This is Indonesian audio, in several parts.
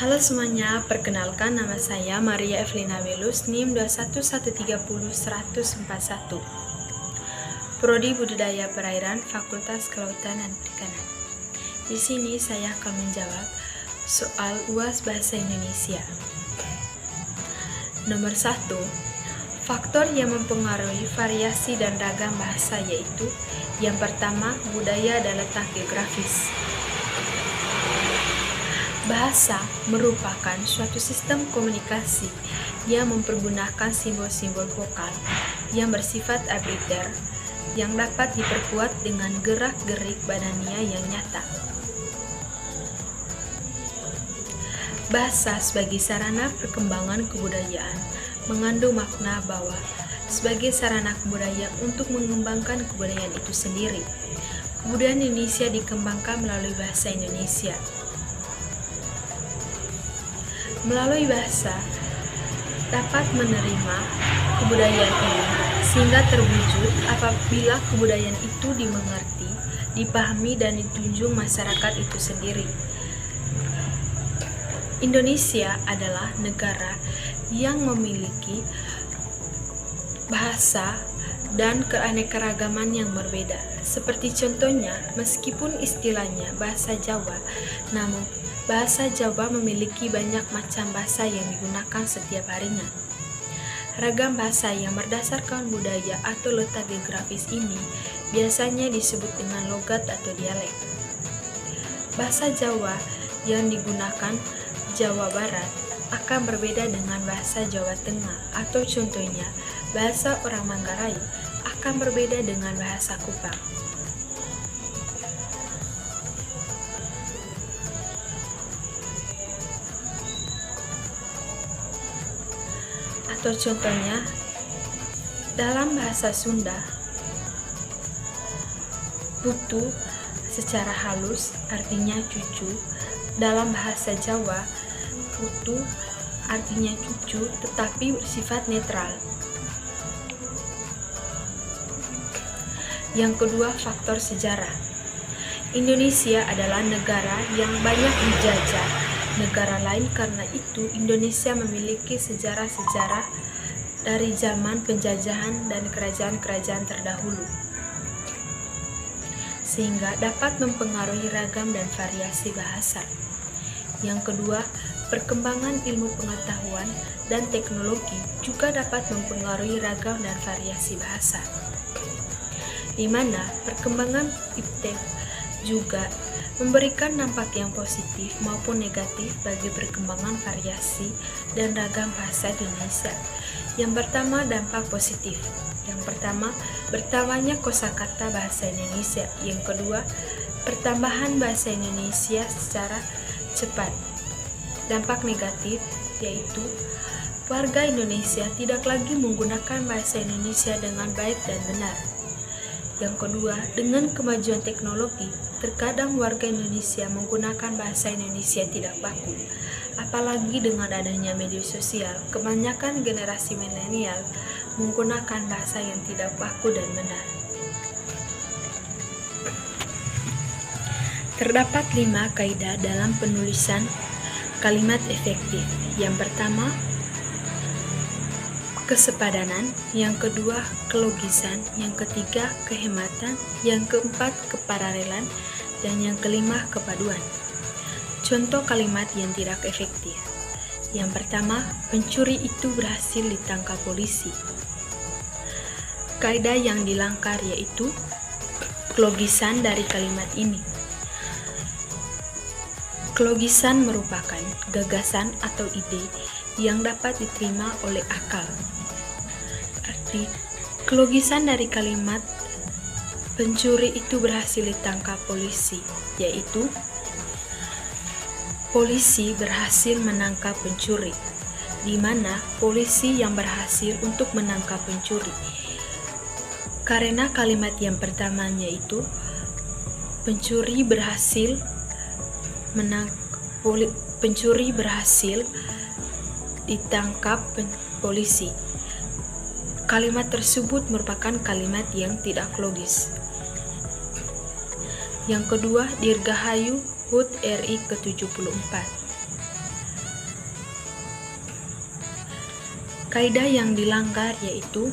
Halo semuanya, perkenalkan nama saya Maria Evelina Belus, NIM 211301041. Prodi Budidaya Perairan, Fakultas Kelautan dan Perikanan. Di sini saya akan menjawab soal UAS Bahasa Indonesia. Nomor 1. Faktor yang mempengaruhi variasi dan ragam bahasa yaitu: yang pertama, budaya dan letak geografis. Bahasa merupakan suatu sistem komunikasi yang mempergunakan simbol-simbol vokal yang bersifat arbitrter yang dapat diperkuat dengan gerak-gerik badannya yang nyata. Bahasa sebagai sarana perkembangan kebudayaan mengandung makna bahwa sebagai sarana kebudayaan untuk mengembangkan kebudayaan itu sendiri. Kebudayaan Indonesia dikembangkan melalui bahasa Indonesia. Melalui bahasa dapat menerima kebudayaan ini sehingga terwujud apabila kebudayaan itu dimengerti, dipahami dan ditunjung masyarakat itu sendiri. Indonesia adalah negara yang memiliki bahasa dan keanekaragaman yang berbeda. Seperti contohnya, meskipun istilahnya bahasa Jawa, namun bahasa Jawa memiliki banyak macam bahasa yang digunakan setiap harinya. Ragam bahasa yang berdasarkan budaya atau letak geografis ini biasanya disebut dengan logat atau dialek. Bahasa Jawa yang digunakan Jawa Barat akan berbeda dengan bahasa Jawa Tengah, atau contohnya bahasa orang Manggarai akan berbeda dengan bahasa Kupang. Atau contohnya, dalam bahasa Sunda, putu secara halus artinya cucu. Dalam bahasa Jawa, putu artinya cucu tetapi bersifat netral. Yang kedua, faktor sejarah. Indonesia adalah negara yang banyak dijajah negara lain, karena itu Indonesia memiliki sejarah-sejarah dari zaman penjajahan dan kerajaan-kerajaan terdahulu, sehingga dapat mempengaruhi ragam dan variasi bahasa. Yang kedua, perkembangan ilmu pengetahuan dan teknologi juga dapat mempengaruhi ragam dan variasi bahasa, di mana perkembangan iptek juga memberikan dampak yang positif maupun negatif bagi perkembangan variasi dan ragam bahasa Indonesia. Yang pertama, dampak positif. Yang pertama, bertambahnya kosakata bahasa Indonesia. Yang kedua, pertambahan bahasa Indonesia secara cepat. Dampak negatif yaitu warga Indonesia tidak lagi menggunakan bahasa Indonesia dengan baik dan benar. Yang kedua, dengan kemajuan teknologi, terkadang warga Indonesia menggunakan bahasa Indonesia tidak baku. Apalagi dengan adanya media sosial, kebanyakan generasi milenial menggunakan bahasa yang tidak baku dan benar. Terdapat 5 kaidah dalam penulisan kalimat efektif. Yang pertama, kesepadanan. Yang kedua, kelogisan. Yang ketiga, kehematan. Yang keempat, keparalelan. Dan yang kelima, kepaduan. Contoh kalimat yang tidak efektif. Yang pertama, pencuri itu berhasil ditangkap polisi. Kaidah yang dilanggar yaitu kelogisan dari kalimat ini. Kelogisan merupakan gagasan atau ide yang dapat diterima oleh akal. Arti kelogisan dari kalimat pencuri itu berhasil ditangkap polisi yaitu polisi berhasil menangkap pencuri, di mana polisi yang berhasil untuk menangkap pencuri. Karena kalimat yang pertamanya itu pencuri berhasil ditangkap polisi. Kalimat tersebut merupakan kalimat yang tidak logis. Yang kedua, Dirgahayu HUT RI ke-74. Kaidah yang dilanggar yaitu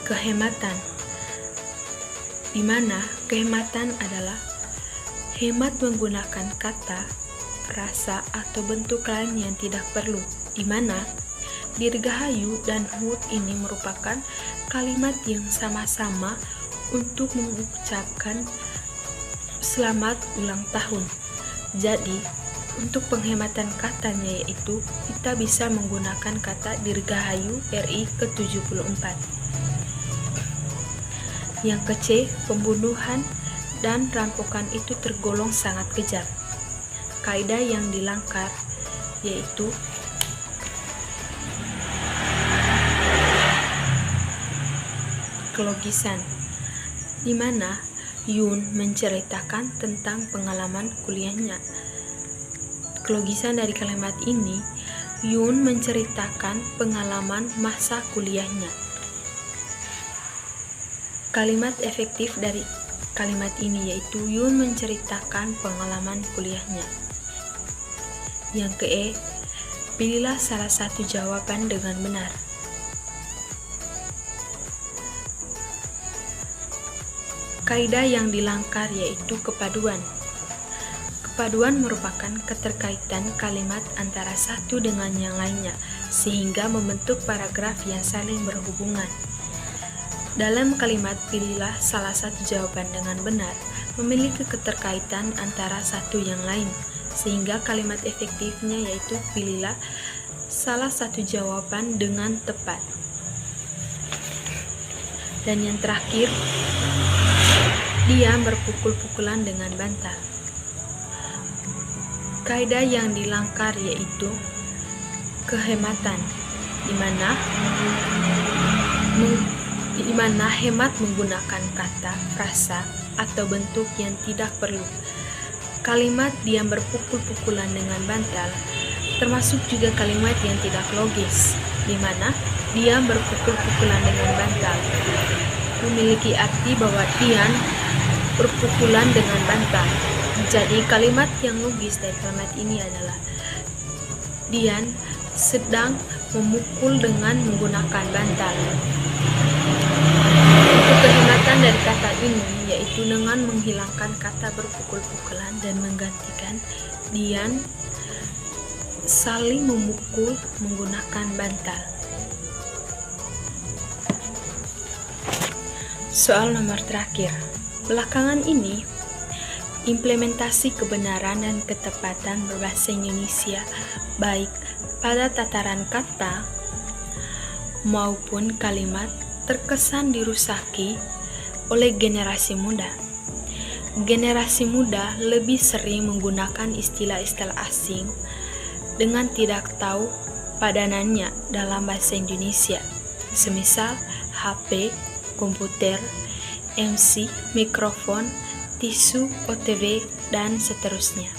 kehematan, di mana kehematan adalah hemat menggunakan kata, frasa, atau bentuk lain yang tidak perlu, di mana dirgahayu dan hut ini merupakan kalimat yang sama-sama untuk mengucapkan selamat ulang tahun. Jadi, untuk penghematan katanya yaitu kita bisa menggunakan kata dirgahayu RI ke-74. Yang ke-C, pembunuhan dan rampokan itu tergolong sangat kejam. Kaidah yang dilanggar yaitu kelogisan, di mana Yun menceritakan tentang pengalaman kuliahnya. Kelogisan dari kalimat ini, Yun menceritakan pengalaman masa kuliahnya. Kalimat efektif dari kalimat ini yaitu Yun menceritakan pengalaman kuliahnya. Yang ke-E, pilihlah salah satu jawaban dengan benar. Kaidah yang dilanggar yaitu kepaduan. Kepaduan merupakan keterkaitan kalimat antara satu dengan yang lainnya, sehingga membentuk paragraf yang saling berhubungan. Dalam kalimat pilihlah salah satu jawaban dengan benar, memiliki keterkaitan antara satu yang lain, sehingga kalimat efektifnya yaitu pilihlah salah satu jawaban dengan tepat. Dan yang terakhir, dia berpukul-pukulan dengan bantal. Kaidah yang dilanggar yaitu kehematan, di mana hemat menggunakan kata, frasa, atau bentuk yang tidak perlu. Kalimat dia berpukul-pukulan dengan bantal termasuk juga kalimat yang tidak logis, di mana dia berpukul-pukulan dengan bantal memiliki arti bahwa Dian berpukulan dengan bantal. Jadi kalimat yang logis dari kalimat ini adalah Dian sedang memukul dengan menggunakan bantal. Untuk kehematan dari kata ini yaitu dengan menghilangkan kata berpukul-pukulan dan menggantikan Dian saling memukul menggunakan bantal. Soal nomor terakhir. Belakangan ini, implementasi kebenaran dan ketepatan berbahasa Indonesia baik pada tataran kata maupun kalimat terkesan dirusaki oleh generasi muda. Generasi muda lebih sering menggunakan istilah-istilah asing dengan tidak tahu padanannya dalam bahasa Indonesia, semisal HP, komputer, MC, mikrofon, tisu, OTW, dan seterusnya.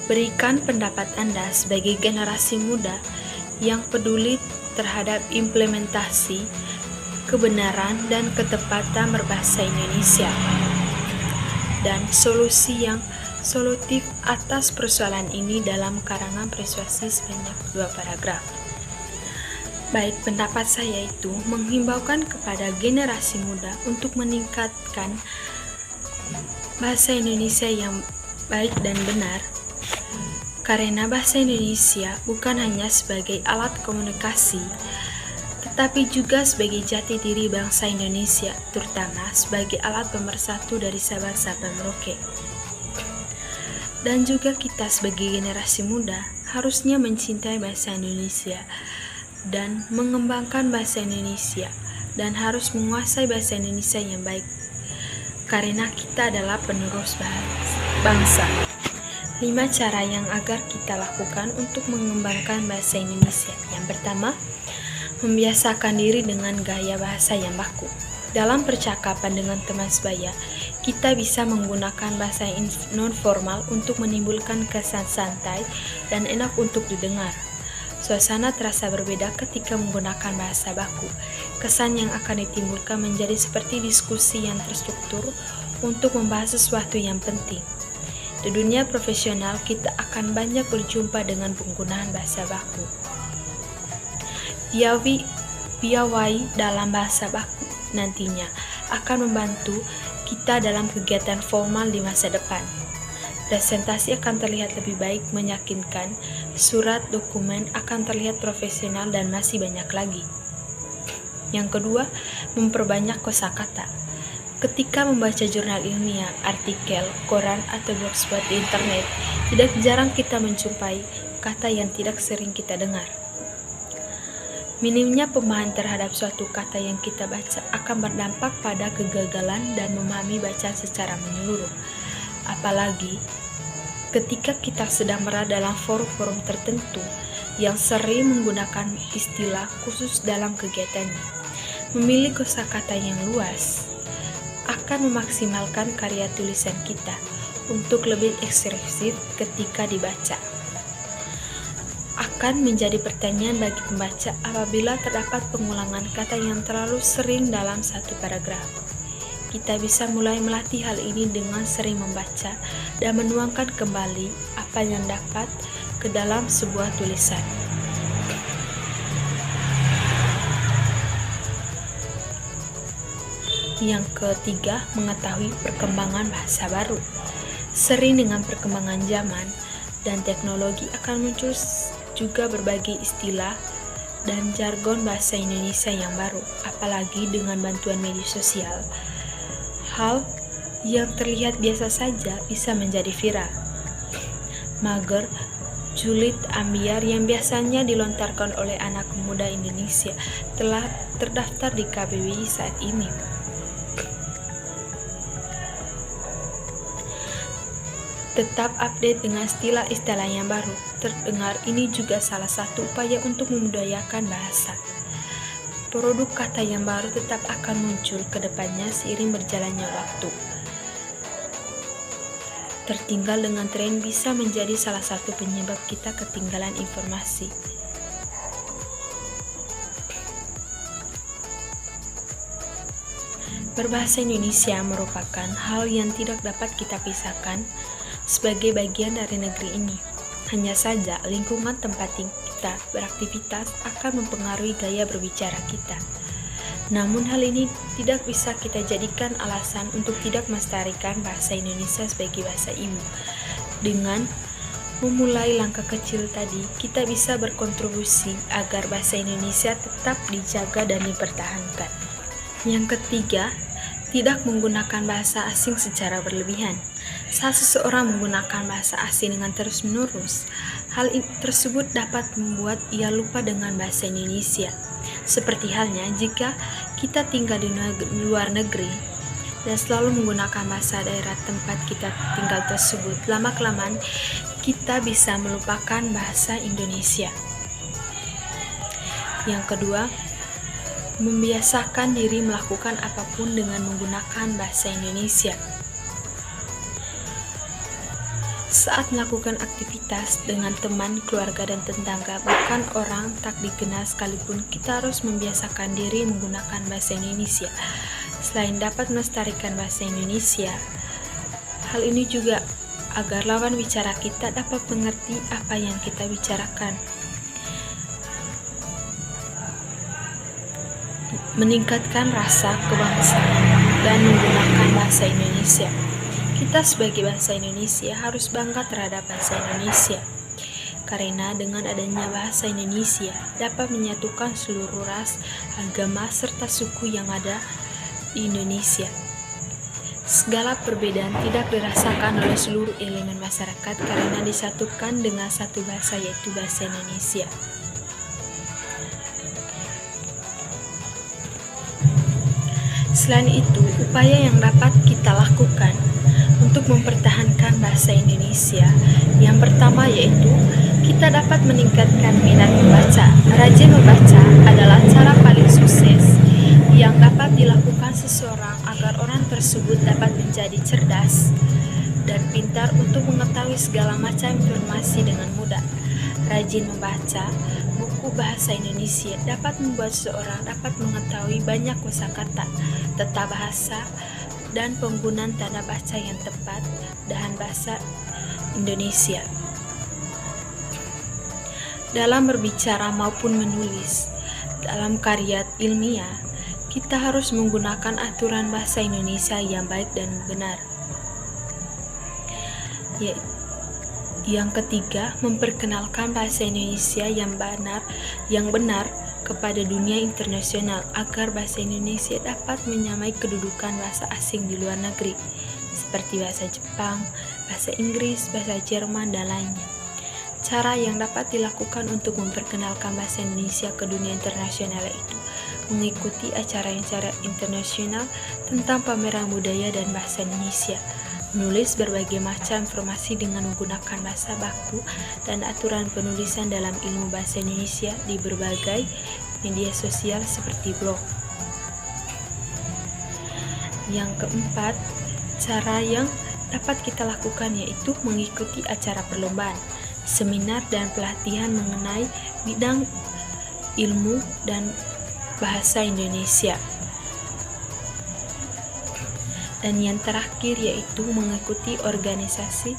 Berikan pendapat Anda sebagai generasi muda yang peduli terhadap implementasi kebenaran dan ketepatan berbahasa Indonesia dan solusi yang solutif atas persoalan ini dalam karangan persuasi sebanyak 2 paragraf. Baik, pendapat saya itu menghimbaukan kepada generasi muda untuk meningkatkan bahasa Indonesia yang baik dan benar, karena bahasa Indonesia bukan hanya sebagai alat komunikasi, tetapi juga sebagai jati diri bangsa Indonesia, terutama sebagai alat pemersatu dari Sabang sampai Merauke. Dan juga kita sebagai generasi muda harusnya mencintai bahasa Indonesia dan mengembangkan bahasa Indonesia, dan harus menguasai bahasa Indonesia yang baik, karena kita adalah penerus bangsa. 5 cara yang agar kita lakukan untuk mengembangkan bahasa Indonesia. Yang pertama, membiasakan diri dengan gaya bahasa yang baku. Dalam percakapan dengan teman sebaya, kita bisa menggunakan bahasa non-formal untuk menimbulkan kesan santai dan enak untuk didengar. Suasana terasa berbeda ketika menggunakan bahasa baku. Kesan yang akan ditimbulkan menjadi seperti diskusi yang terstruktur untuk membahas sesuatu yang penting. Di dunia profesional, kita akan banyak berjumpa dengan penggunaan bahasa baku. Piawai dalam bahasa baku nantinya akan membantu kita dalam kegiatan formal di masa depan. Presentasi akan terlihat lebih baik, meyakinkan, surat dokumen akan terlihat profesional, dan masih banyak lagi. Yang kedua, memperbanyak kosakata. Ketika membaca jurnal ilmiah, artikel, koran, atau blogspot di internet, tidak jarang kita menjumpai kata yang tidak sering kita dengar. Minimnya pemahaman terhadap suatu kata yang kita baca akan berdampak pada kegagalan dan memahami bacaan secara menyeluruh. Apalagi ketika kita sedang berada dalam forum-forum tertentu yang sering menggunakan istilah khusus dalam kegiatannya. Memiliki kosakata yang luas akan memaksimalkan karya tulisan kita untuk lebih ekspresif ketika dibaca. Akan menjadi pertanyaan bagi pembaca apabila terdapat pengulangan kata yang terlalu sering dalam satu paragraf. Kita bisa mulai melatih hal ini dengan sering membaca dan menuangkan kembali apa yang dapat ke dalam sebuah tulisan. Yang ketiga, mengetahui perkembangan bahasa baru. Sering dengan perkembangan zaman dan teknologi akan muncul juga berbagai istilah dan jargon bahasa Indonesia yang baru, apalagi dengan bantuan media sosial. Hal yang terlihat biasa saja bisa menjadi viral. Mager, julid, ambiar yang biasanya dilontarkan oleh anak muda Indonesia telah terdaftar di KBBI saat ini. Tetap update dengan istilah-istilah yang baru terdengar ini juga salah satu upaya untuk memudayakan bahasa. Produk kata yang baru tetap akan muncul ke depannya seiring berjalannya waktu. Tertinggal dengan tren bisa menjadi salah satu penyebab kita ketinggalan informasi. Berbahasa Indonesia merupakan hal yang tidak dapat kita pisahkan sebagai bagian dari negeri ini. Hanya saja lingkungan tempat kita beraktivitas akan mempengaruhi gaya berbicara kita. Namun hal ini tidak bisa kita jadikan alasan untuk tidak melestarikan bahasa Indonesia sebagai bahasa ibu. Dengan memulai langkah kecil tadi, kita bisa berkontribusi agar bahasa Indonesia tetap dijaga dan dipertahankan. Yang ketiga, tidak menggunakan bahasa asing secara berlebihan. Saat seseorang menggunakan bahasa asing dengan terus-menerus, hal tersebut dapat membuat ia lupa dengan bahasa Indonesia. Seperti halnya jika kita tinggal di luar negeri dan selalu menggunakan bahasa daerah tempat kita tinggal tersebut, lama-kelamaan kita bisa melupakan bahasa Indonesia. Yang kedua, membiasakan diri melakukan apapun dengan menggunakan bahasa Indonesia. Saat melakukan aktivitas dengan teman, keluarga, dan tetangga, bukan orang tak dikenal sekalipun, kita harus membiasakan diri menggunakan bahasa Indonesia. Selain dapat melestarikan bahasa Indonesia, hal ini juga agar lawan bicara kita dapat mengerti apa yang kita bicarakan. Meningkatkan rasa kebangsaan dan menggunakan bahasa Indonesia. Kita sebagai bangsa Indonesia harus bangga terhadap bahasa Indonesia, karena dengan adanya bahasa Indonesia dapat menyatukan seluruh ras, agama, serta suku yang ada di Indonesia. Segala perbedaan tidak dirasakan oleh seluruh elemen masyarakat karena disatukan dengan satu bahasa, yaitu bahasa Indonesia. Selain itu, upaya yang dapat kita lakukan untuk mempertahankan bahasa Indonesia, yang pertama yaitu kita dapat meningkatkan minat membaca. Rajin membaca adalah cara paling sukses yang dapat dilakukan seseorang agar orang tersebut dapat menjadi cerdas dan pintar untuk mengetahui segala macam informasi dengan mudah. Rajin membaca buku bahasa Indonesia dapat membuat seseorang dapat mengetahui banyak kosakata, tata bahasa, dan penggunaan tanda baca yang tepat dan bahasa Indonesia. Dalam berbicara maupun menulis dalam karya ilmiah, kita harus menggunakan aturan bahasa Indonesia yang baik dan benar. Yang ketiga, memperkenalkan bahasa Indonesia yang benar kepada dunia internasional agar bahasa Indonesia dapat menyamai kedudukan bahasa asing di luar negeri, seperti bahasa Jepang, bahasa Inggris, bahasa Jerman, dan lainnya. Cara yang dapat dilakukan untuk memperkenalkan bahasa Indonesia ke dunia internasional itu mengikuti acara-acara internasional tentang pameran budaya dan bahasa Indonesia, menulis berbagai macam informasi dengan menggunakan bahasa baku dan aturan penulisan dalam ilmu bahasa Indonesia di berbagai media sosial seperti blog. Yang keempat, cara yang dapat kita lakukan yaitu mengikuti acara perlombaan, seminar, dan pelatihan mengenai bidang ilmu dan bahasa Indonesia. Dan yang terakhir yaitu mengikuti organisasi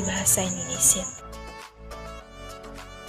bahasa Indonesia.